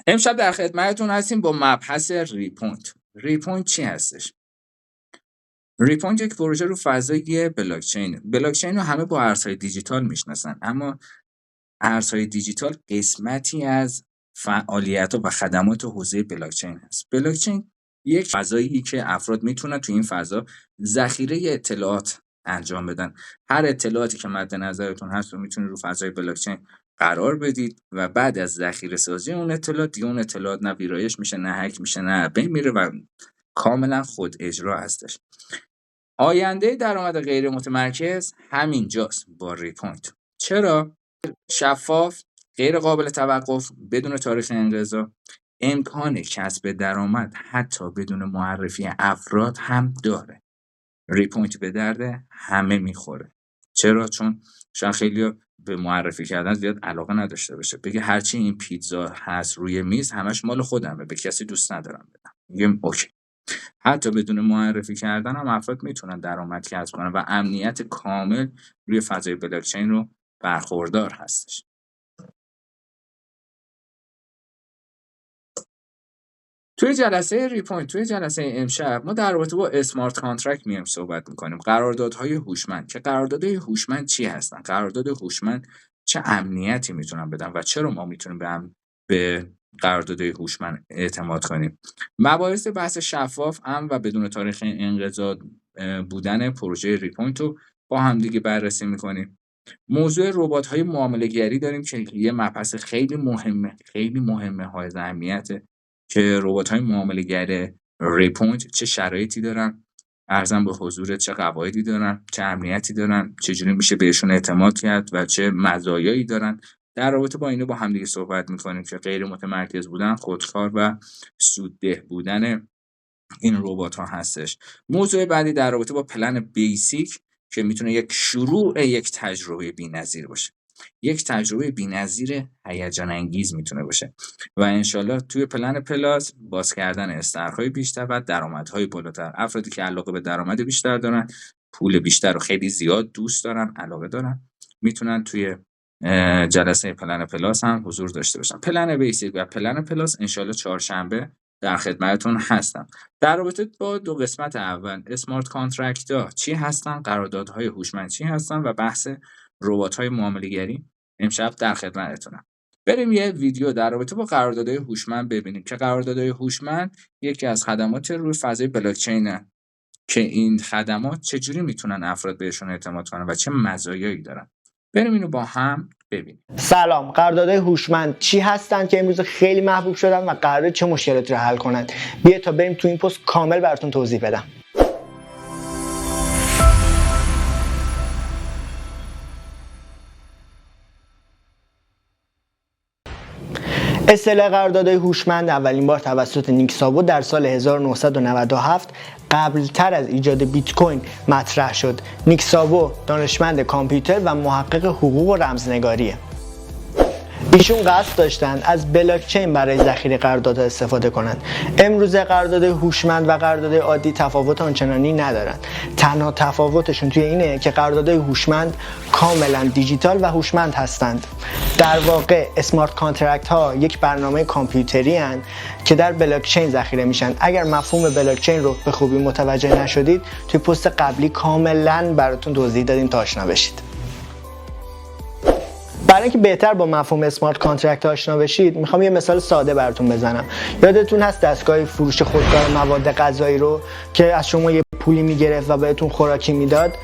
امشب در خدمتتون هستیم با مبحث ریپوینت. ریپوینت چی هستش؟ ریپوینت یک پروژه رو فضای بلاکچین. بلاکچین رو همه با ارزهای دیجیتال میشناسن، اما ارزهای دیجیتال قسمتی از فعالیت و خدمات حوزه بلاکچین هست. بلاکچین یک فضایی که افراد میتونن تو این فضا ذخیره اطلاعات انجام بدن. هر اطلاعاتی که مد نظرتون هست رو میتونید رو فضای بلاکچین قرار بدید و بعد از ذخیره سازی اون اطلاعات نه ویرایش میشه، نه هک میشه، نه بین میره و کاملا خود اجرا هستش. آینده درآمد غیر متمرکز همینجاست با ریپوینت. چرا؟ شفاف، غیر قابل توقف، بدون تاریخ انقضا، امکان کسب درآمد حتی بدون معرفی افراد هم داره. ریپوینت به درد همه میخوره. چرا؟ چون شاید خیلی به معرفی کردن زیاد علاقه نداشته باشه، بگه هرچی این پیتزا هست روی میز همش مال خودمه، به کسی دوست ندارم بدم. میگم اوکی. حتی بدون معرفی کردن هم افراد میتونن درآمد کسب کنن و امنیت کامل روی فضای بلاکچین رو برخوردار هستش. توی جلسه ریپوینت، توی جلسه امشب ما در رابطه با اسمارت کانترکت میایم صحبت میکنیم. قراردادهای هوشمند. که قراردادهای هوشمند چی هستن؟ قرارداد هوشمند چه امنیتی میتونن بدن و چرا ما میتونیم به قراردادهای هوشمند اعتماد کنیم؟ مباحث بحث شفاف، امن و بدون تاریخ انقضا بودن پروژه ریپوینت رو با هم دیگه بررسی میکنیم. موضوع ربات‌های معامله‌گری داریم که یه مبحث خیلی مهمه، حائز اهمیته که ربات‌های معامله‌گر ریپوینت چه شرایطی دارن، ارزم به حضور چه قواعدی دارن، چه امنیتی دارن، چجوری میشه بهشون اعتماد کرد و چه مزایایی دارن. در رابطه با اینو با هم دیگه صحبت می‌کنیم که غیر متمرکز بودن، خودکار و سودده بودن این ربات‌ها هستش. موضوع بعدی در رابطه با پلن بیسیک که میتونه یک شروع یک تجربه بی‌نظیر باشه. یک تجربه بی‌نظیر هیجان انگیز میتونه باشه و انشالله توی پلن پلاس باز کردن استرهای بیشتر و درآمدهای بالاتر. افرادی که علاقه به درآمد بیشتر دارن، پول بیشتر رو خیلی زیاد دوست دارن، علاقه دارن، میتونن توی جلسه پلن پلاس هم حضور داشته باشن. پلن بیسیک و پلن پلاس انشالله چهارشنبه در خدمتتون هستم. در رابطه با دو قسمت اول، اسمارت کانترکت ها چی هستن، قراردادهای هوشمند چی هستن و بحث ربات‌های معامله‌گری امشب در خدمتتونم. بریم یه ویدیو در رابطه با قراردادهای هوشمند ببینیم که قراردادهای هوشمند یکی از خدمات روی فضای بلاکچینه که این خدمات چجوری میتونن افراد بهشون اعتماد کنن و چه مزایایی دارن. بریم اینو با هم ببینیم. سلام، قراردادهای هوشمند چی هستن که امروز خیلی محبوب شدن و قراره چه مشکلاتی رو حل کنن؟ بیا تا بریم تو این پست کامل براتون توضیح بدم. اصطلاح قراردادهای هوشمند اولین بار توسط نیک سابو در سال 1997 قبلتر از ایجاد بیت کوین مطرح شد. نیک سابو دانشمند کامپیوتر و محقق حقوق و رمزنگاریه. ایشون قصد داشتن از بلاکچین برای ذخیره قراردادها استفاده کنند. امروزه قراردادهای هوشمند و قراردادهای عادی تفاوت آنچنانی ندارن. تنها تفاوتشون توی اینه که قراردادهای هوشمند کاملا دیجیتال و هوشمند هستند. در واقع اسمارت کانترکت ها یک برنامه کامپیوتری هستند که در بلاکچین ذخیره میشن. اگر مفهوم بلاکچین رو به خوبی متوجه نشدید، توی پست قبلی کاملا براتون توضیح دادیم تا آشنا بشید. برای اینکه بهتر با مفهوم اسمارت کانترکت آشنا بشید، میخوام یه مثال ساده براتون بزنم. یادتون هست دستگاه فروش خودکار مواد غذایی رو که از شما یه پولی میگرفت و بهتون خوراکی میداد؟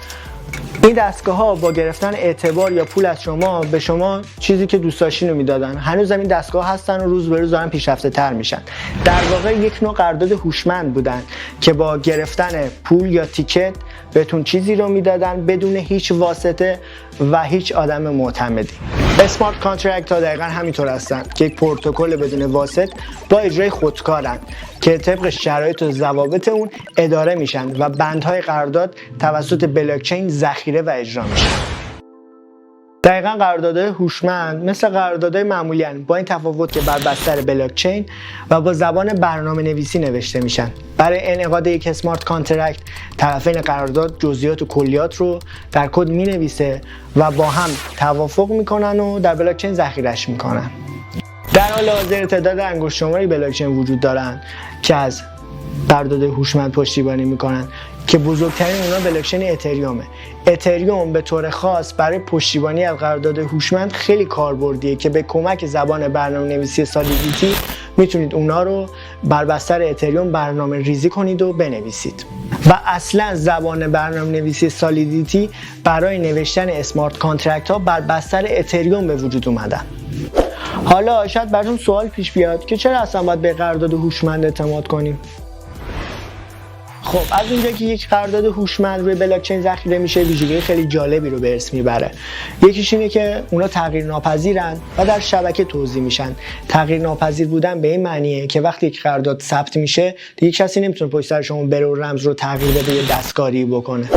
این دستگاه ها با گرفتن اعتبار یا پول از شما به شما چیزی که دوست داشتین رو میدادن. هنوز این دستگاه هستن و روز به روز دارن پیشرفته تر میشن. در واقع یک نوع قرارداد هوشمند بودن که با گرفتن پول یا تیکت بهتون چیزی رو میدادن بدون هیچ واسطه و هیچ آدم معتمدی. اسمارت کانترکت ها دقیقا همینطور هستن که یک پروتکل بدون واسط با اجرای خودکارن که طبق شرایط و ضوابط اون اداره میشن و بندهای قرارداد توسط بلاکچین ذخیره و اجرا میشن. دقیقاً قراردادهای هوشمند مثل قراردادهای معمولی هستند، با این تفاوت که بر بستر بلاکچین و با زبان برنامه‌نویسی نوشته میشن. برای انعقاد یک اسمارت کانترکت، طرفین قرارداد جزئیات و کلیات رو در کد مینویسه و با هم توافق میکنن و در بلاکچین ذخیره‌اش میکنن. در حال حاضر تعداد انگشت شماری بلاکچین وجود دارند که از قرارداد هوشمند پشتیبانی میکنن که بزرگترین اونا بلاکچین اتریومه. اتریوم به طور خاص برای پشتیبانی از قرارداد هوشمند خیلی کاربردیه که به کمک زبان برنامه‌نویسی سالیدیتی میتونید اونا رو بر بستر اتریوم برنامه ریزی کنید و بنویسید. و اصلا زبان برنامه‌نویسی سالیدیتی برای نوشتن اسمارت کانترکت ها بر بستر اتریوم به وجود اومدن. حالا شاید براتون سوال پیش بیاد که چرا اصلا باید به قرارداد هوشمند اعتماد کنیم؟ خب از اونجایی که یک قرارداد هوشمند روی بلاکچین ذخیره میشه، ویژگی خیلی جالبی رو به ارث میبره. یکیش اینه که اونا تغییر ناپذیرن و در شبکه توزیع میشن. تغییر ناپذیر بودن به این معنیه که وقتی یک قرارداد ثبت میشه دیگه کسی نمیتونه پشت سر شما بره و رمز رو تغییر بده یا دستکاری بکنه.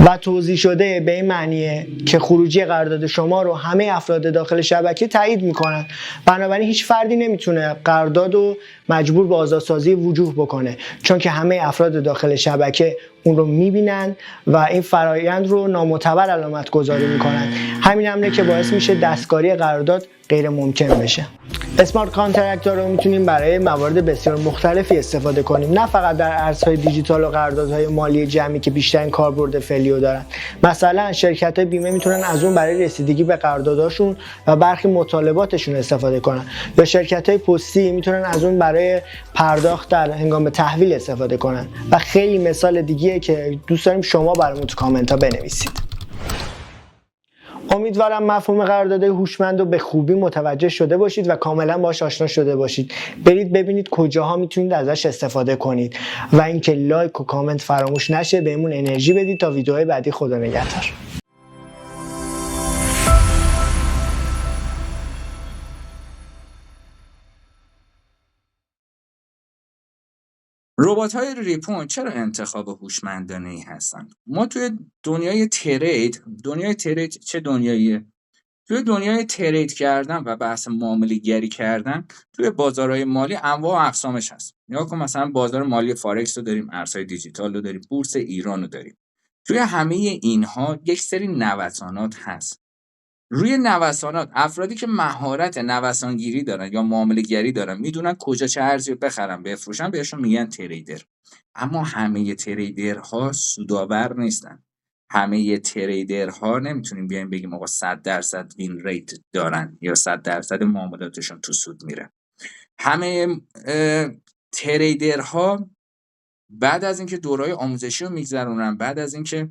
و توزیع شده به این معنیه که خروجی قرارداد شما رو همه افراد داخل شبکه تایید میکنن. بنابراین هیچ فردی نمیتونه قرارداد رو مجبور به آزادسازی وجوه بکنه، چون که همه افراد داخل شبکه اون رو میبینن و این فرایند رو نامعتبر علامت گذاری میکنن. همین امره که باعث میشه دستکاری قرارداد غیر ممکن بشه. اسمارت کانترکت ها رو میتونیم برای موارد بسیار مختلفی استفاده کنیم، نه فقط در ارزهای دیجیتال و قراردادهای مالی جمعی که بیشترین کاربرد فعلی رو دارن. مثلا شرکت‌های بیمه میتونن از اون برای رسیدگی به قرارداداشون و برخی مطالباتشون استفاده کنن، یا شرکت‌های پستی میتونن از اون برای پرداخت در هنگام تحویل استفاده کنن و خیلی مثال دیگه که دوست داریم شما برامون تو کامنت ها بنویسید. امیدوارم مفهوم قرارداد هوشمند رو به خوبی متوجه شده باشید و کاملا باهاش آشنا شده باشید. برید ببینید کجاها میتونید ازش استفاده کنید و اینکه لایک و کامنت فراموش نشه. بهمون انرژی بدید تا ویدیوهای بعدی. خدا نگهدار. ربات‌های ریپوینت چرا انتخاب هوشمندانه‌ای هستن؟ ما توی دنیای ترید چه دنیاییه؟ توی دنیای ترید کردن و بحث معامله گری کردن توی بازارهای مالی انواع و اقسامش هست. نگاه کن مثلا بازار مالی فارکس رو داریم، ارزهای دیجیتال رو داریم، بورس ایران رو داریم. توی همه اینها یک سری نوسانات هست. روی نوسانات افرادی که مهارت نوسانگیری دارن یا معامله گری دارن میدونن کجا چه ارزی رو بخرن بفروشن، بهشون میگن تریدر. اما همه تریدرها سودآور نیستن. همه تریدرها نمیتونیم بیایم بگیم آقا 100% وین ریت دارن یا 100% معاملاتشون تو سود میره. همه تریدرها بعد از اینکه دورهای آموزشی رو میگذرونن، بعد از اینکه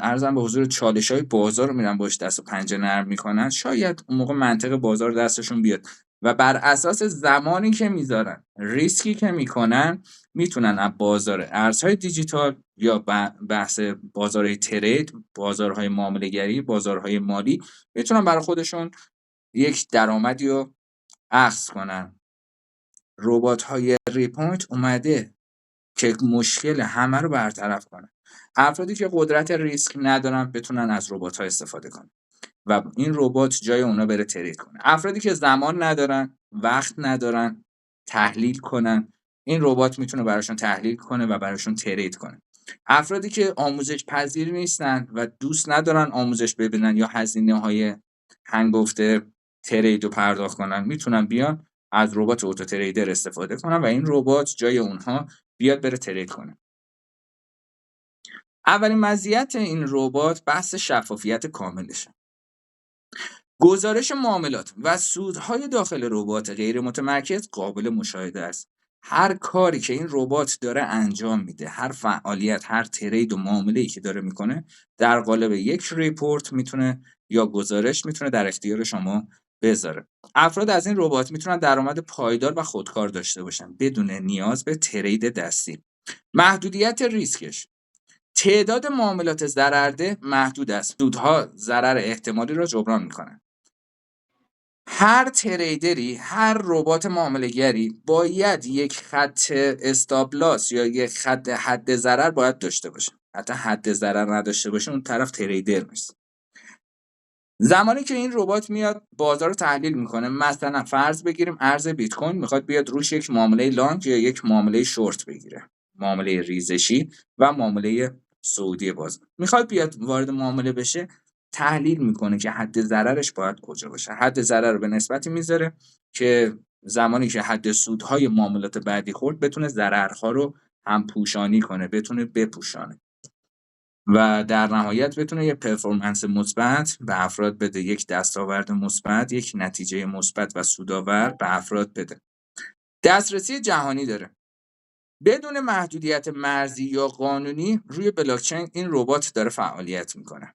عرضم به حضور چالش‌های بازار رو میرن باش دست و پنجه نرم میکنن، شاید اون موقع منطق بازار دستشون بیاد و بر اساس زمانی که میذارن، ریسکی که میکنن، میتونن از بازار ارزهای دیجیتال یا بحث بازارهای ترید، بازارهای معامله گری، بازارهای مالی، میتونن برای خودشون یک درآمدی رو اخذ کنن. ربات‌های ریپوینت اومده که مشکل همه رو برطرف کنه. افرادی که قدرت ریسک ندارن بتونن از ربات‌ها استفاده کنن و این ربات جای اونا بره ترید کنه. افرادی که زمان ندارن، وقت ندارن تحلیل کنن، این ربات میتونه براشون تحلیل کنه و براشون ترید کنه. افرادی که آموزش پذیر نیستن و دوست ندارن آموزش ببینن یا هزینه‌های هنگفته ترید رو پرداخت کنن، میتونن بیان از ربات اوتو تریدر استفاده کنن و این ربات جای اونها بیاد بره ترید کنه. اولین مزیت این ربات بحث شفافیت کاملشه. گزارش معاملات و سودهای داخل ربات غیر متمرکز قابل مشاهده است. هر کاری که این ربات داره انجام میده، هر فعالیت، هر ترید و معامله‌ای که داره میکنه، در قالب یک ریپورت میتونه یا گزارش میتونه در اختیار شما بذاره. افراد از این ربات میتونن درآمد پایدار و خودکار داشته باشن بدون نیاز به ترید دستی. محدودیت ریسکش: تعداد معاملات ضررده محدود است. سودها ضرر احتمالی را جبران میکنن. هر تریدری، هر ربات معامله‌گری باید یک خط استاپ لاس یا یک خط حد ضرر باید داشته باشه. حتی حد ضرر نداشته باشه اون طرف تریدر نیست. زمانی که این ربات میاد بازار رو تحلیل میکنه، مثلا فرض بگیریم ارز بیت کوین میخواد بیاد روش یک معامله لانگ یا یک معامله شورت بگیره، معامله ریزشی و معامله صعودی بازار، میخواد بیاد وارد معامله بشه، تحلیل میکنه که حد ضررش باید کجا باشه. حد ضرر رو به نسبتی میذاره که زمانی که حد سودهای معاملات بعدی خورد بتونه ضررها رو هم پوشانی کنه، بتونه بپوشانه و در نهایت بتونه یه پرفورمنس مثبت به افراد بده، یک دستاورد مثبت، یک نتیجه مثبت و سودآور به افراد بده. دسترسی جهانی داره. بدون محدودیت مرزی یا قانونی روی بلاکچین این ربات داره فعالیت میکنه.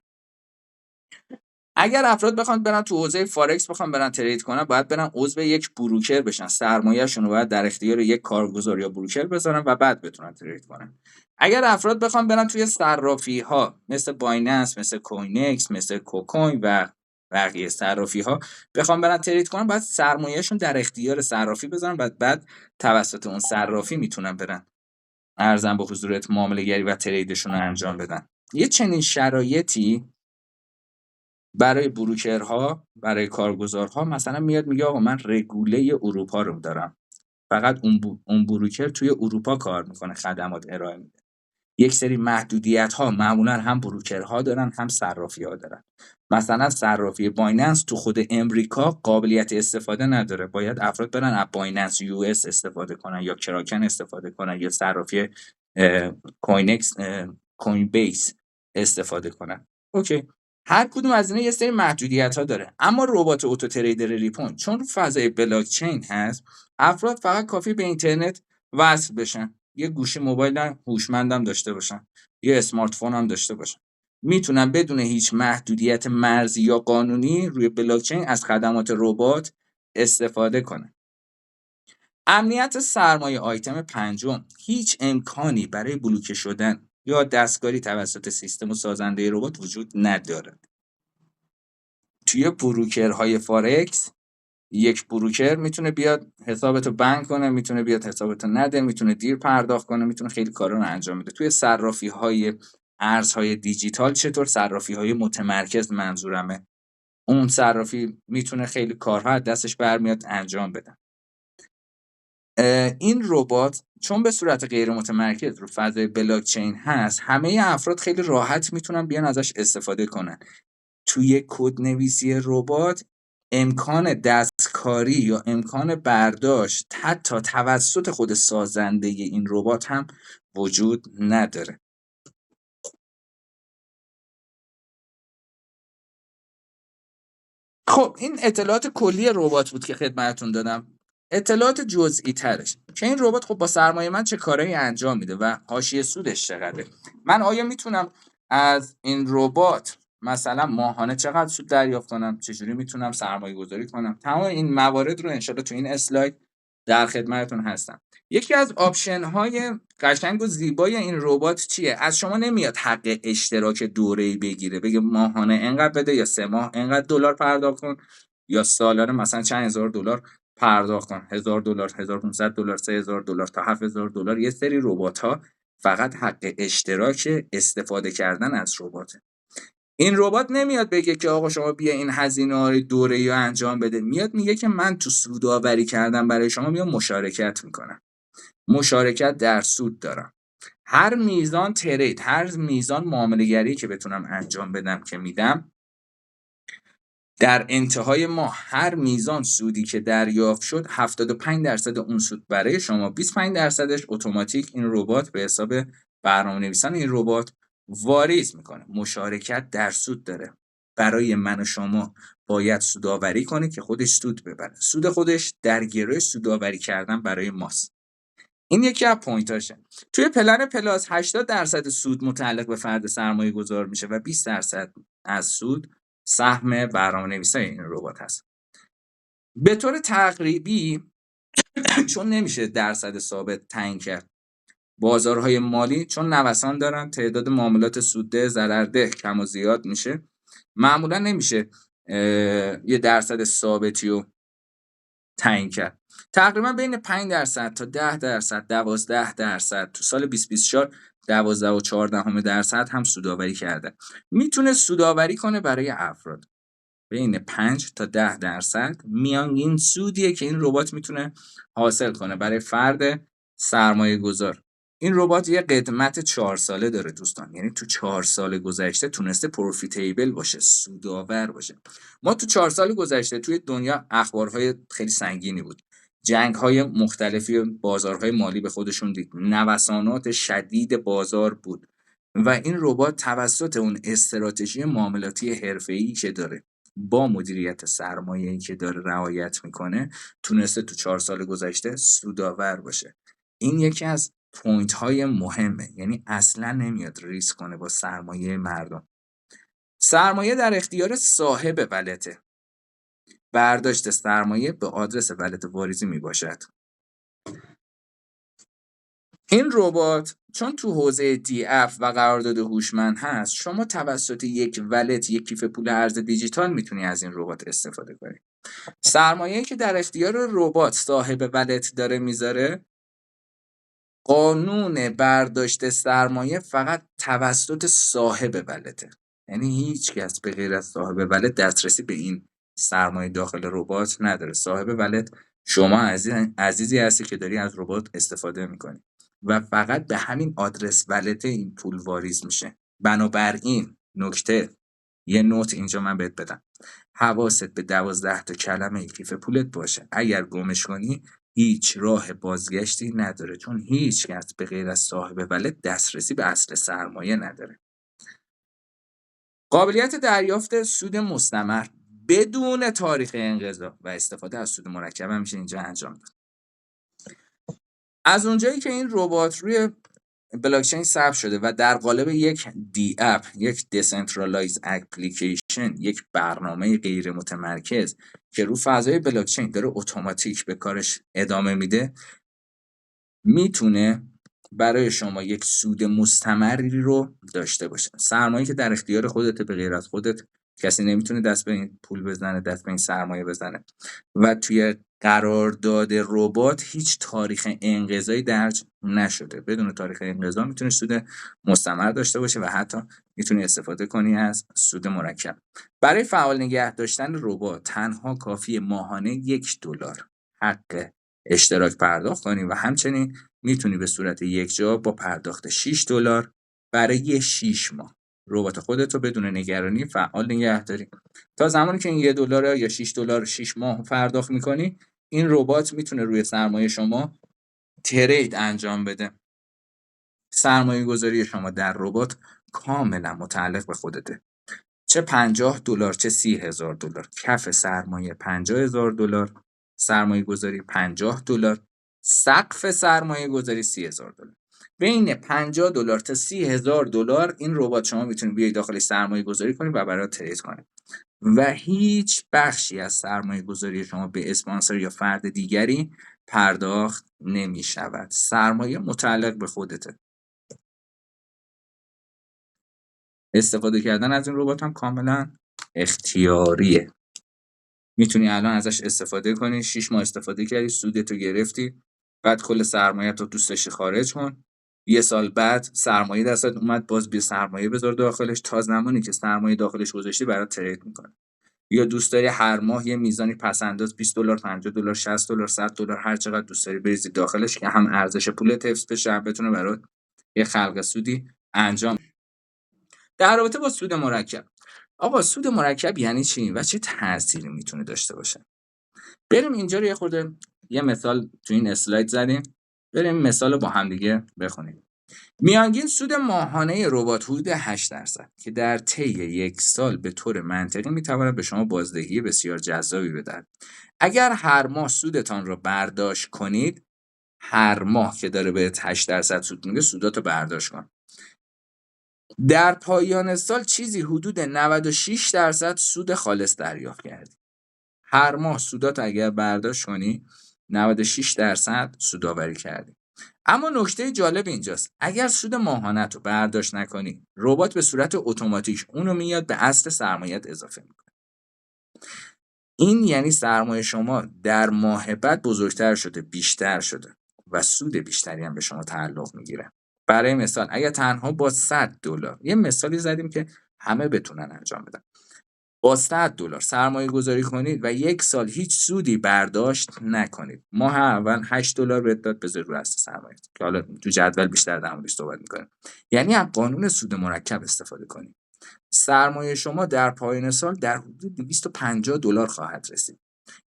اگر افراد بخوان برن تو حوزه فارکس بخوان برن ترید کنن، باید برن عضو یک بروکر بشن، سرمایه‌شون رو باید در اختیار یک کارگزار یا بروکر بذارن و بعد بتونن ترید کنن. اگر افراد بخوان برن توی صرافی ها مثل بایننس، مثل کوینکس، مثل کوکوین و بقیه صرافی ها بخوان برن ترید کنن، باید سرمایه‌شون در اختیار صرافی بذارن و بعد توسط اون صرافی میتونن برن ارزم به حضورت معامله گری و تریدشون رو انجام بدن. یه چنین شرایطی برای بروکرها، برای کارگزارها مثلا میاد میگه آقا من رگوله اروپا رو دارم، فقط اون بروکر توی اروپا کار میکنه، خدمات ارائه میده. یک سری محدودیت ها معمولا هم بروکرها دارن هم صرافی ها دارن. مثلا صرافی بایننس تو خود امریکا قابلیت استفاده نداره، باید افراد برن از بایننس یو اس استفاده کنن یا کراکن استفاده کنن یا صرافی کوینکس، کوین بیس استفاده کنن. اوکی، هر کدوم از اینا یه سری محدودیت ها داره. اما ربات اوتو تریدر ریپون چون فضای بلاک چین هست، افراد فقط کافی به اینترنت وصل بشن، یه گوشی موبایل هوشمندم داشته باشن، یه اسمارت فون هم داشته باشن، میتونن بدون هیچ محدودیت مرزی یا قانونی روی بلاک چین از خدمات ربات استفاده کنن. امنیت سرمایه آیتم پنجم، هیچ امکانی برای بلوکه شدن یا دستکاری توسط سیستم و سازنده ربات وجود ندارد. توی بروکرهای فارکس یک بروکر میتونه بیاد حسابتو بند کنه، میتونه بیاد حسابتو نده، میتونه دیر پرداخت کنه، میتونه خیلی کارا رو انجام بده. توی صرافی‌های ارزهای دیجیتال چطور؟ صرافی‌های متمرکز منظورمه. اون صرافی میتونه خیلی کارها از دستش برمیاد انجام بده. این ربات چون به صورت غیر متمرکز رو فضای بلاک چین هست، همه افراد خیلی راحت میتونن بیان ازش استفاده کنن. توی کدنویسی ربات امکان دستکاری یا امکان برداشت حتی توسط خود سازنده این ربات هم وجود نداره. خب این اطلاعات کلی ربات بود که خدمتتون دادم. اطلاعات جزئی ترش که این ربات خب با سرمایه من چه کارایی انجام میده و حاشیه سودش چقدره. من آیا میتونم از این ربات مثلا ماهانه چقدر سود دریافت کنم؟ چجوری میتونم سرمایه گذاری کنم؟ تمام این موارد رو انشالله تو این اسلاید در خدمتتون هستم. یکی از آپشن های قشنگ و زیبای این ربات چیه؟ از شما نمیاد حق اشتراک دوره‌ای بگیره، بگه ماهانه اینقدر بده یا 3 ماه اینقدر دلار پرداخت کن یا سالانه مثلا چند هزار دلار پرداخت کن، $1000، $1500، $3000 تا $7000. یه سری ربات‌ها فقط حق اشتراک استفاده کردن از رباته. این ربات نمیاد بگه که آقا شما بیا این هزینه‌های دوره‌ای رو انجام بده، میاد میگه که من تو سودآوری کردن برای شما میام مشارکت میکنم، مشارکت در سود دارم. هر میزان ترید، هر میزان معامله‌گری که بتونم انجام بدم که میدم، در انتهای ماه هر میزان سودی که دریافت شد 75% اون سود برای شما، 25%ش اتوماتیک این ربات به حساب برنامه‌نویسان این ربات واریز میکنه. مشارکت در سود داره. برای من و شما باید سودآوری کنه که خودش سود ببره. سود خودش در گروه سودآوری کردن برای ماست. این یکی از پوینتاشه. توی پلن پلاس 80% سود متعلق به فرد سرمایه گذار میشه و 20% از سود سهم برنامه‌نویسای این ربات هست. به طور تقریبی چون نمیشه درصد ثابت تعیین کرد، بازارهای مالی چون نوسان دارن، تعداد معاملات سودده ضررده کم و زیاد میشه، معمولا نمیشه یه درصد ثابتی رو تعیین کرد. تقریبا بین 5% تا 10%، 12% تو سال 2024 12.4% هم سودآوری کرده. میتونه سودآوری کنه برای افراد بین 5 تا 10%. میانگین سودیه که این ربات میتونه حاصل کنه برای فرد سرمایه گذار این ربات یه قدمت 4 ساله داره دوستان، یعنی تو 4 سال گذشته تونسته پروفیتیبل باشه، سودآور باشه. ما تو 4 سال گذشته توی دنیا اخبارهای خیلی سنگینی بود، جنگ‌های مختلفی، بازارهای مالی به خودشون دید، نوسانات شدید بازار بود و این ربات توسط اون استراتژی معاملاتی حرفه‌ای که داره با مدیریت سرمایه‌ای که داره رعایت میکنه تونسته تو 4 سال گذشته سودآور باشه. این یکی از پوینت های مهمه، یعنی اصلا نمیاد ریسک کنه با سرمایه مردم. سرمایه در اختیار صاحب ولته، برداشت سرمایه به آدرس ولت واریزی می باشد. این ربات چون تو حوزه دی اف و قرارداد هوشمند هست، شما توسط یک ولت، یک کیف پول ارز دیجیتال میتونی از این ربات استفاده کنی. سرمایه‌ای که در اختیار ربات صاحب ولت داره میذاره، قانون برداشت سرمایه فقط توسط صاحب ولته، یعنی هیچ کس به غیر از صاحب ولت دسترسی به این سرمایه داخل ربات نداره. صاحب ولت شما عزیزی هستی که داری از ربات استفاده میکنی و فقط به همین آدرس ولت این پول واریز میشه. بنابراین یه نوت اینجا من بهت بدم، حواست به 12 تا کلمه کیف پولت باشه. اگر گمش کنی هیچ راه بازگشتی نداره، چون هیچ کس به غیر از صاحب ولت دسترسی به اصل سرمایه نداره. قابلیت دریافت سود مستمر بدون تاریخ انقضا و استفاده از سود مرکب هم میشه اینجا انجام داد. از اونجایی که این ربات روی بلاکچین ثبت شده و در قالب یک دی اپ، یک دیسنترالایز اپلیکیشن، یک برنامه غیر متمرکز که رو فضای بلاکچین داره اتوماتیک به کارش ادامه میده، میتونه برای شما یک سود مستمری رو داشته باشه. سرمایه که در اختیار خودت، به غیر از خودت کسی نمیتونه دست به این پول بزنه، دست به این سرمایه بزنه و توی قرارداد ربات هیچ تاریخ انقضایی درج نشده. بدون تاریخ انقضا میتونه سود مستمر داشته باشه و حتی میتونی استفاده کنی از سود مرکب. برای فعال نگه داشتن ربات تنها کافی ماهانه $1 حق اشتراک پرداخت کنی و همچنین میتونی به صورت یکجا با پرداخت $6 برای 6 ماه ربات خودت رو بدون نگرانی فعال نگه داری. تا زمانی که این $1 یا $6 6 ماه پرداخت میکنی، این ربات میتونه روی سرمایه شما ترید انجام بده. سرمایه گذاری شما در ربات کاملا متعلق به خودته، چه $50 چه $30,000. کف سرمایه $50,000، سرمایه گذاری $50، سقف سرمایه گذاری $30,000. بین $50 تا $30,000 این ربات شما میتونید بیاید داخلش سرمایه گذاری کنید و برای ترید کنید و هیچ بخشی از سرمایه گذاری شما به اسپانسر یا فرد دیگری پرداخت نمی شود. سرمایه متعلق به خودته. استفاده کردن از این ربات هم کاملا اختیاریه. میتونی الان ازش استفاده کنی، 6 ماه استفاده کردی، سودتو گرفتی، بعد کل سرمایه‌تو دوست داشتی خارج کن، یه سال بعد سرمایه دستت اومد، باز بیا سرمایه بذار داخلش، تا زمانی که سرمایه داخلش گذاشتی برات ترید میکنه. یا دوست داری هر ماه یه میزانی پس‌انداز $20 $50 $60 $100 هر چقدر دوست داری بریزی داخلش که هم ارزش پولت حفظ بشه، هم بتونه برات یه خلق سودی انجام. در رابطه با سود مرکب، آقا سود مرکب یعنی چی و چه تأثیری میتونه داشته باشه؟ بریم اینجا رو یه مثال تو این اسلاید زدیم، بریم مثال رو با هم دیگه بخونیم. میانگین سود ماهانه ربات حدود 8% که در طی 1 سال به طور منطقی میتواند به شما بازدهی بسیار جذابی بدهد. اگر هر ماه سودتان را برداشت کنید، هر ماه که داره بهت 8% سود میده، سوداتو برداشت کن. در پایان سال چیزی حدود 96% سود خالص دریافت کردی. هر ماه سودات اگر برداشت کنی 96% سودآوری کردی. اما نکته جالب اینجاست، اگر سود ماهانه رو برداشت نکنی، ربات به صورت اتوماتیک اونو میاد به اصل سرمایه‌ات اضافه میکنه. این یعنی سرمایه شما در ماه بعد بزرگتر شده، بیشتر شده و سود بیشتری هم به شما تعلق میگیره. برای مثال اگر تنها با $100 یه مثالی زدیم که همه بتونن انجام بدن. با $100 سرمایه گذاری کنید و 1 سال هیچ سودی برداشت نکنید. ماه اول $8 بهت داد، بذار رو اصل سرمایه که حالا تو جدول بیشتر در موردش صحبت می‌کنیم. یعنی از قانون سود مرکب استفاده کنید. سرمایه شما در پایان سال در حدود $250 خواهد رسید.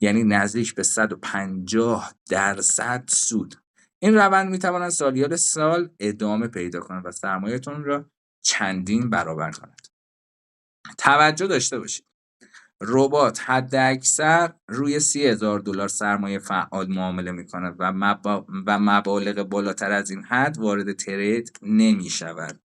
یعنی نزدیک به 150% سود. این روند میتواند سالیان سال ادامه پیدا کند و سرمایه‌تون را چندین برابر کند. توجه داشته باشید. ربات حداکثر روی $30,000 سرمایه فعال معامله می‌کند و مبالغ بالاتر از این حد وارد ترید نمی‌شود.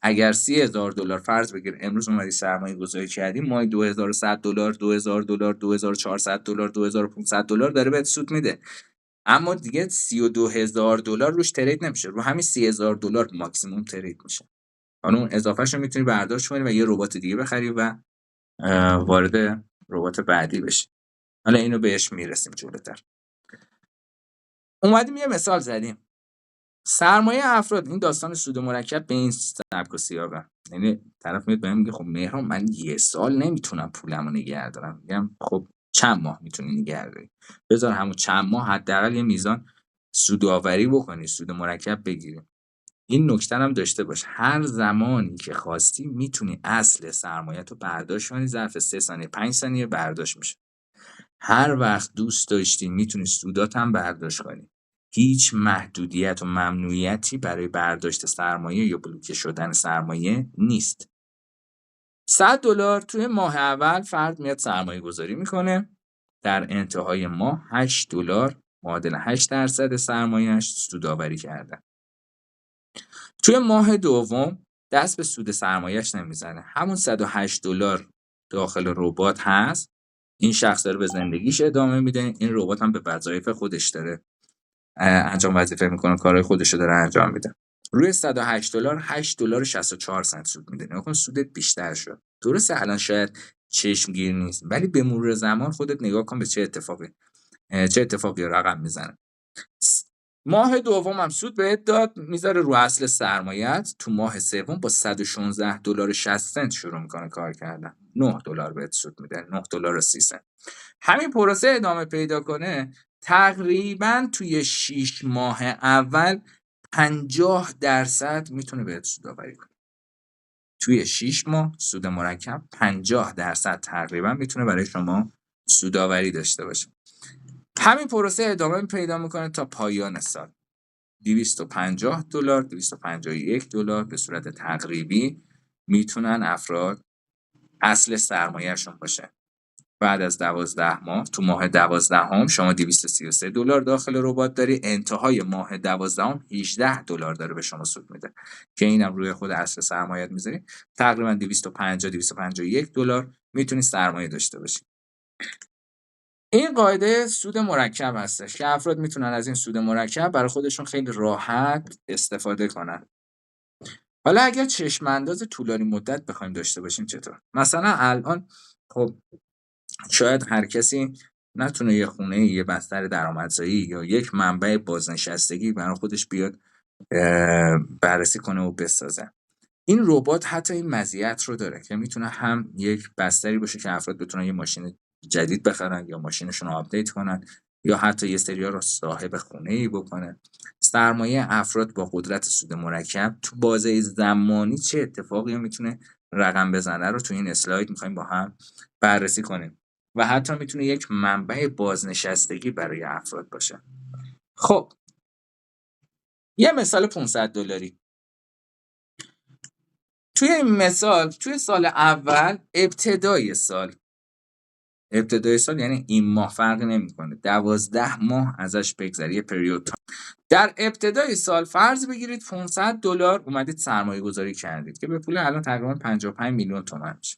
اگر $30,000 فرض بگیر امروز اومدی سرمایه گذاری کردی، ماهی $2,100 $2,000 $2,400 $2,500 داره بهت سود میده. اما دیگه $32,000 روش ترید نمیشه، رو همین $30,000 ماکسیموم ترید میشه. حالا اون اضافهش رو میتونی برداشت کنی و یه ربات دیگه بخری و وارد ربات بعدی بشی. حالا اینو بهش میرسیم جلوتر. اومدیم یه مثال زدیم. سرمایه افراد، این داستان سود مرکب به این سبک و سیاقه. یعنی طرف میاد بهم میگه خب مهران من 1 سال نمیتونم پولمو نگه دارم. میگم خب چند ماه میتونی نگه داری؟ بذار همون چند ماه حداقل یه میزان سودآوری بکنی، سود مرکب بگیری. این نکته هم داشته باش، هر زمانی که خواستی میتونی اصل سرمایه تو برداشت کنی، ظرف 3 ثانیه 5 ثانیه برداشت میشه. هر وقت دوست داشتی میتونی سودات هم برداشت کنی. هیچ محدودیت و ممنوعیتی برای برداشت سرمایه یا بلوکه شدن سرمایه نیست. $100 توی ماه اول فرد میاد سرمایه گذاری میکنه. در انتهای ماه $8 معادل 8% سرمایهش سودآوری کرده. توی ماه دوم دست به سود سرمایهش نمیزنه. همون $108 داخل ربات هست. این شخص داره به زندگیش ادامه میده، این ربات هم به وظایف خودش داره انجام وظیفه میکنه، کارهای خودش رو داره انجام میده. روی $108 $8.64 سود میده. نگاه سودت بیشتر شد. درسته الان شاید چشمگیر نیست، ولی به مرور زمان خودت نگاه کن به چه اتفاقی رقم میزنه. ماه دوم هم سود بهت داد، میذاره رو اصل سرمایه‌ات. تو ماه سوم با $116.60 شروع میکنه کار کردن. $9 بهت سود میده، $9.30. همین پروسه ادامه پیدا کنه، تقریبا توی 6 ماه اول 50% میتونه بهت سودآوری کنه. توی 6 ماه سود مرکب 50% تقریبا میتونه برای شما سودآوری داشته باشه. همین پروسه ادامه پیدا میکنه تا پایان سال. $250 $251 به صورت تقریبی میتونن افراد اصل سرمایه‌شون باشه. بعد از 12 ماه، تو ماه 12 شما $233 داخل ربات داری. انتهای ماه 12 $18 داره به شما سود میده که اینم روی خود اصل سرمایه‌ات میذاری. تقریبا $251 میتونی سرمایه داشته باشی. این قاعده سود مرکب هستش که افراد میتونن از این سود مرکب برای خودشون خیلی راحت استفاده کنن. حالا اگر چشم انداز طولانی مدت بخوایم داشته باشیم چطور؟ مثلا الان خب شاید هر کسی نتونه یه خونه، یه بستر درآمدزایی یا یک منبع بازنشستگی برای خودش بیاد بررسی کنه و بسازه. این ربات حتی این مزیت رو داره که میتونه هم یک بستری باشه که افراد بتونن یه ماشین جدید بخرن یا ماشینشون رو آپدیت کنن، یا حتی یه سری‌ها رو صاحب خونه‌ای بکنه. سرمایه افراد با قدرت سود مرکب تو بازه زمانی چه اتفاقی میتونه رقم بزنه رو تو این اسلاید می‌خوایم با هم بررسی کنیم و حتی میتونه یک منبع بازنشستگی برای افراد باشه. خب یه مثال $500. توی این مثال توی سال اول ابتدای سال یعنی این ماه فرق نمیکنه، 12 ماه ازش بگذری، پریود. در ابتدای سال فرض بگیرید $500 اومدید سرمایه گذاری کردید که به پول الان تقریبا 55 میلیون تومان میشه.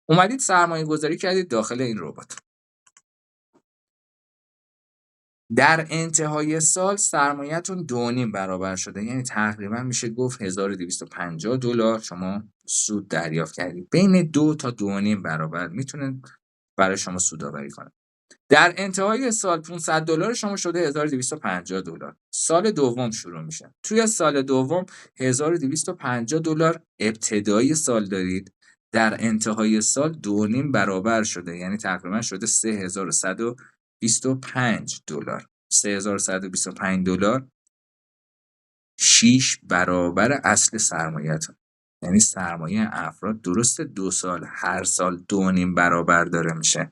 اومدید سرمایه گذاری کردید داخل این ربات. در انتهای سال سرمایه‌تون 2.5 برابر شده، یعنی تقریبا میشه گفت $1250 شما سود دریافت کردید. بین 2 تا 2.5 برابر میتونه برای شما سودآوری کنه. در انتهای سال $500 شما شده $1250. سال دوم شروع میشه. توی سال دوم $1250 ابتدای سال دارید. در انتهای سال 2.5 برابر شده، یعنی تقریبا شده $3125. $3125 6 برابر اصل سرمایه‌تون. یعنی سرمایه افراد درسته 2 سال هر سال 2.5 برابر داره میشه،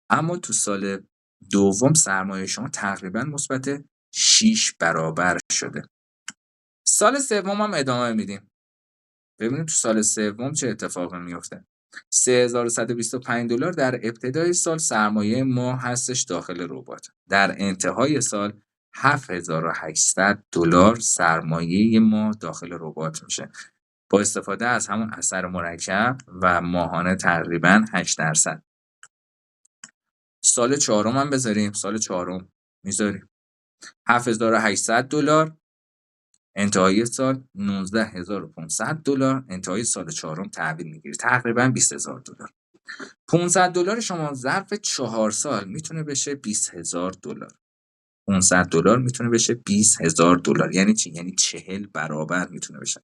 اما تو سال دوم سرمایه شما تقریبا مثبت 6 برابر شده. سال سوم هم ادامه میدیم، ببینیم تو سال سوم چه اتفاقی میفته. $3125 در ابتدای سال سرمایه ما هستش داخل ربات. در انتهای سال $7800 سرمایه ما داخل ربات میشه، با استفاده از همون اثر مرکب و ماهانه تقریبا 8%. سال چهارم هم بذاریم، سال چهارم میذاریم $7800 انتهای سال، $19500 انتهای سال چهارم تحویل میگیری، تقریبا $20000. $500 شما ظرف 4 سال میتونه بشه $20000. $500 میتونه بشه $20000. یعنی چی؟ یعنی 40 برابر میتونه بشه.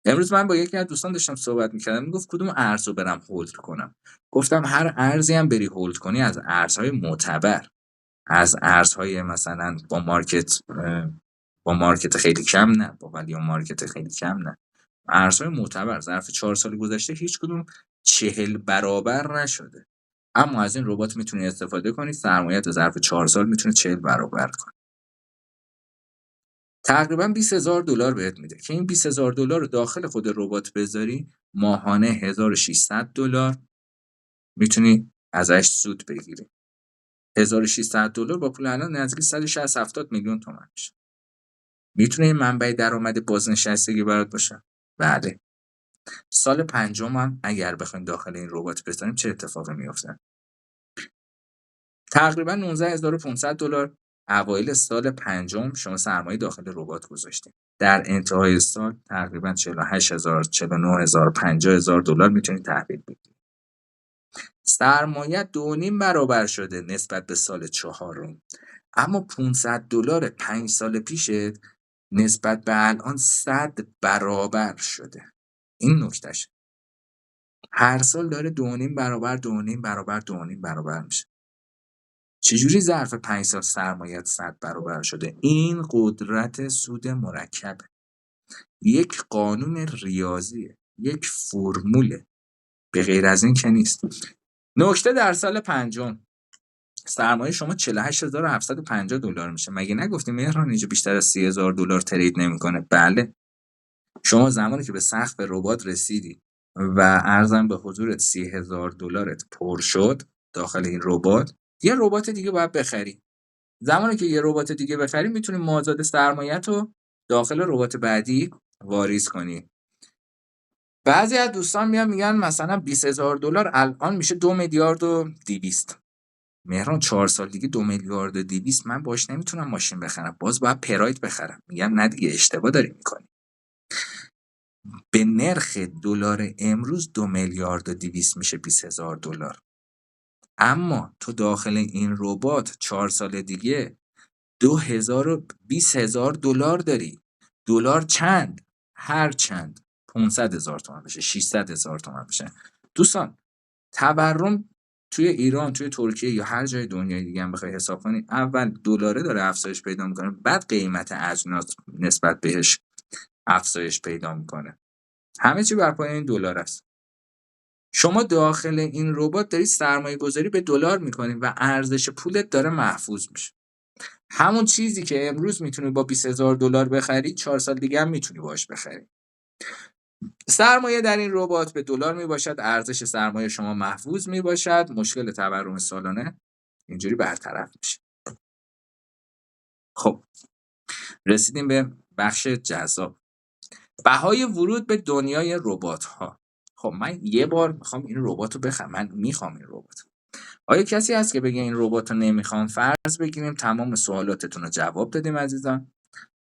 امروز من با یکی از دوستان داشتم صحبت میکردم، میگفت کدوم ارز رو برم هولد کنم. گفتم هر ارزی هم بری هولد کنی از ارزهای معتبر، از ارزهای مثلا با مارکت خیلی کم نه، با ولیو مارکت خیلی کم نه، ارزهای معتبر ظرف 4 سال گذشته هیچ کدوم 40 برابر نشده، اما از این ربات میتونی استفاده کنی، سرمایه‌ت ظرف 4 سال میتونه 40 برابر کنه. تقریبا $20000 بهت میده که این $20000 رو داخل خود ربات بذاری، ماهانه $1600 میتونی ازش سود بگیری. $1600 با پول الان نزدیک 160-70 میلیون تومان میشه. میتونه این منبع درآمد بازنشستگی برات باشه؟ بله. سال پنجم هم اگر بخوایم داخل این ربات بذاریم چه اتفاقی میفته؟ تقریبا $19500 اوایل سال پنجم شما سرمایه داخل ربات گذاشتیم. در انتهای سال تقریبا $48000 $49000 $50000 میتونید تحویل بدید. سرمایه 2.5 برابر شده نسبت به سال چهارم، اما $500 5 سال پیشت نسبت به الان 100 برابر شده. این نکتهش هر سال داره 2.5 برابر 2.5 برابر 2.5 برابر میشه. چجوری ظرف 5 سال سرمایه‌ات 100 برابر شده؟ این قدرت سود مرکبه، یک قانون ریاضیه، یک فرموله، به غیر از این که نیست. نکته در سال پنجم سرمایه شما $48750 میشه. مگه نگفتیم مهران اینجا بیشتر از $30000 ترید نمیکنه؟ بله. شما زمانی که به سقف ربات رسیدی و ارزم به حضورت $30000 پر شد داخل این ربات، یه ربات دیگه باید بخری. زمانی که یه ربات دیگه بخری میتونی مازاد سرمایه‌ت رو داخل ربات بعدی واریز کنی. بعضی از دوستان میگن مثلا $20000 الان میشه 2,200,000,000. مهران 4 سال دیگه 2,200,000,000 من باش نمیتونم ماشین بخرم، باز باید پراید بخرم. میگم نه دیگه، اشتباه داری میکنی. به نرخ دلار امروز 2,200,000,000 میشه $20,000. اما تو داخل این ربات 4 سال دیگه 20,000 داری. دلار چند؟ هر چند 500,000 تومان بشه، 600,000 تومان بشه. دوستان تورم توی ایران، توی ترکیه یا هر جای دنیای دیگه هم بخوای حساب کنی، اول دلاره داره افزایش پیدا میکنه، بعد قیمت اجناس نسبت بهش افزایش پیدا میکنه. همه چی بر پایه این دلار است. شما داخل این ربات داری سرمایه گذاری به دلار میکنی و ارزش پولت داره محفوظ میشه. همون چیزی که امروز میتونی با $20,000 بخری 4 سال دیگه هم میتونی باش بخری. سرمایه در این ربات به دلار میباشد، ارزش سرمایه شما محفوظ میباشد، مشکل تورم سالانه اینجوری برطرف میشه. خب رسیدیم به بخش جذاب، بهای ورود به دنیای ربات ها. خب من یه بار میخوام این ربات رو بخرم، من میخوام این ربات. آیا کسی هست که بگه این ربات رو نمیخوام؟ فرض بگیریم تمام سوالاتتون رو جواب دادیم عزیزان،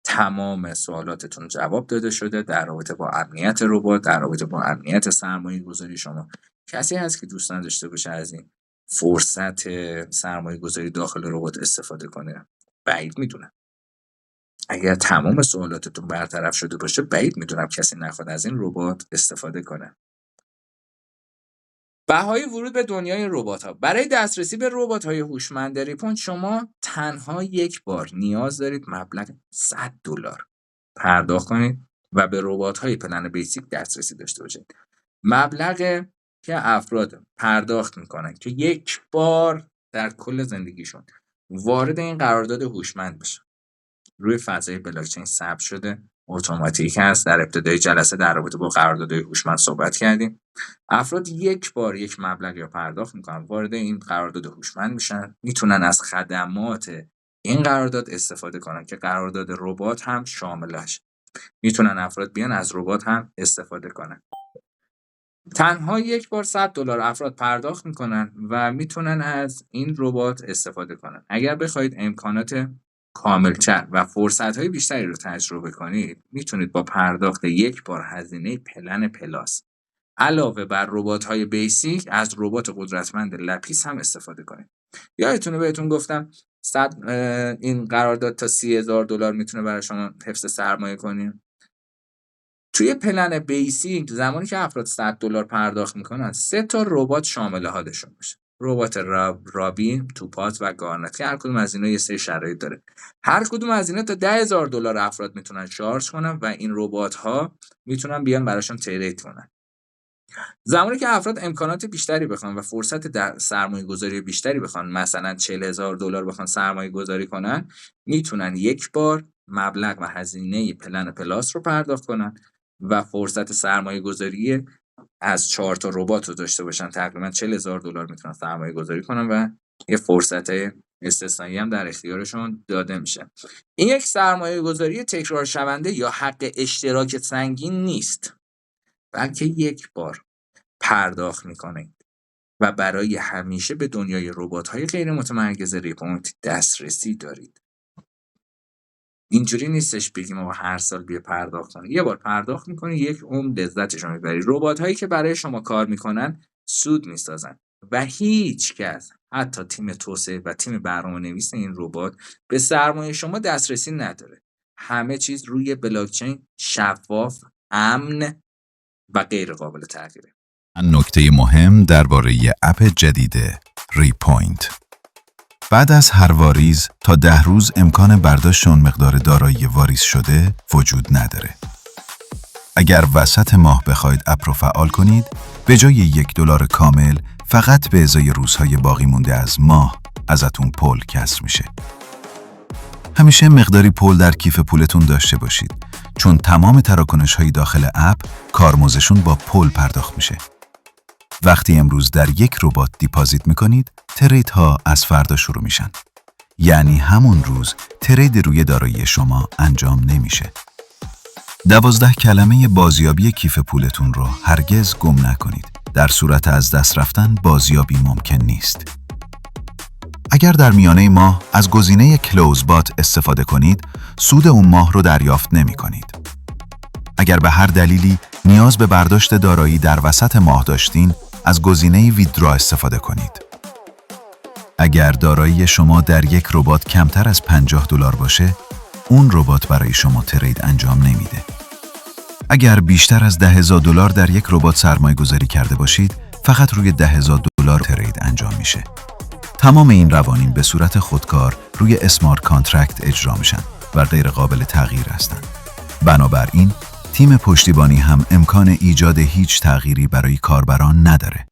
تمام سوالاتتون جواب داده شده در رابطه با امنیت ربات، در رابطه با امنیت سرمایه گذاری شما. کسی هست که دوست نداشته باشه از این فرصت سرمایه گذاری داخل ربات استفاده کنه؟ بعید میدونم. اگر تمام سوالاتتون برطرف شده باشه بعید میدونم کسی نخواد از این ربات استفاده کنه. بهای ورود به دنیای ربات‌ها. برای دسترسی به ربات‌های هوشمند ریپونت شما تنها یک بار نیاز دارید مبلغ $100 پرداخت کنید و به ربات‌های پلن بیسیک دسترسی داشته باشید. مبلغ که افراد پرداخت میکنن که یک بار در کل زندگیشون وارد این قرارداد هوشمند بشن. روی فضای بلاکچین ثبت شده، اتوماتیک هست. در ابتدای جلسه در رابطه با قراردادهای هوشمند صحبت کردیم. افراد یک بار یک مبلغ یا پرداخت میکنن، وارد این قرارداد هوشمند میشن، میتونن از خدمات این قرارداد استفاده کنن که قرارداد ربات هم شاملش. میتونن افراد بیان از ربات هم استفاده کنن. تنها یک بار $100 افراد پرداخت میکنن و میتونن از این ربات استفاده کنن. اگر بخواید امکانات کاملتر و فرصت‌های بیشتری رو تجربه کنید، میتونید با پرداخت یک بار هزینه پلن پلاس علاوه بر ربات‌های بیسیک از ربات قدرتمند لپیس هم استفاده کنید. یادتونه بهتون گفتم این قرارداد تا $30,000 میتونه برای شما حفظ سرمایه کنیم. توی پلن بیسیک زمانی که افراد $100 پرداخت میکنن 3 ربات شامل حالشون میشه. ربات رابین، توپات و گارنت که هر کدوم از اینا یه سری شرایط داره. هر کدوم از اینا تا $10,000 افراد میتونن شارژ کنن و این ربات ها میتونن بیان براشون ترید کنن. زمانی که افراد امکانات بیشتری بخوان و فرصت در سرمایه گذاری بیشتری بخوان، مثلا $40,000 بخوان سرمایه گذاری کنن، میتونن یک بار مبلغ و هزینه پلن پلاس رو پرداخت کنن و فرصت سرمایه گذاری از 4 ربات رو داشته باشن. تقریبا $40,000 میتونن سرمایه گذاری کنن و یه فرصت استثنایی هم در اختیارشون داده میشه. این یک سرمایه گذاری تکرار شونده یا حق اشتراک سنگین نیست، بلکه یک بار پرداخت میکنید و برای همیشه به دنیای ربات‌های غیر متمرکز ریپونت دسترسی دارید. اینجوری نیستش بگیم آقا هر سال بیا پرداخت کنید. یه بار پرداخت میکنید، یک عمر لذتش رو میبرید. ربات‌هایی که برای شما کار میکنن سود میسازن و هیچ کس، حتی تیم توسعه و تیم برنامه‌نویس این ربات، به سرمایه شما دسترسی نداره. همه چیز روی بلاکچین شفاف، امن و غیر قابل تغییره. نکته مهم درباره اپ جدید ریپوینت: بعد از هر واریز تا 10 روز امکان برداشت اون مقدار دارایی واریز شده وجود نداره. اگر وسط ماه بخواید اپ رو فعال کنید، به جای $1 کامل فقط به ازای روزهای باقی مونده از ماه ازتون پول کسر میشه. همیشه مقداری پول در کیف پولتون داشته باشید، چون تمام تراکنش‌های داخل اپ کارمزدشون با پول پرداخت میشه. وقتی امروز در یک ربات دیپازیت میکنید، تریدها از فردا شروع میشن. یعنی همون روز ترید روی دارایی شما انجام نمیشه. 12 کلمه بازیابی کیف پولتون رو هرگز گم نکنید. در صورت از دست رفتن بازیابی ممکن نیست. اگر در میانه ماه از گزینه کلوز بات استفاده کنید، سود اون ماه رو دریافت نمی کنید. اگر به هر دلیلی نیاز به برداشت دارایی در وسط ماه داشتین، از گزینه ویدرا استفاده کنید. اگر دارایی شما در یک ربات کمتر از $50 باشه، اون ربات برای شما ترید انجام نمیده. اگر بیشتر از $10,000 در یک ربات سرمایه گذاری کرده باشید، فقط روی $10,000 ترید انجام میشه. تمام این قوانین به صورت خودکار روی اسمارت کانترکت اجرا میشن و غیر قابل تغییر هستند. بنابراین تیم پشتیبانی هم امکان ایجاد هیچ تغییری برای کاربران نداره.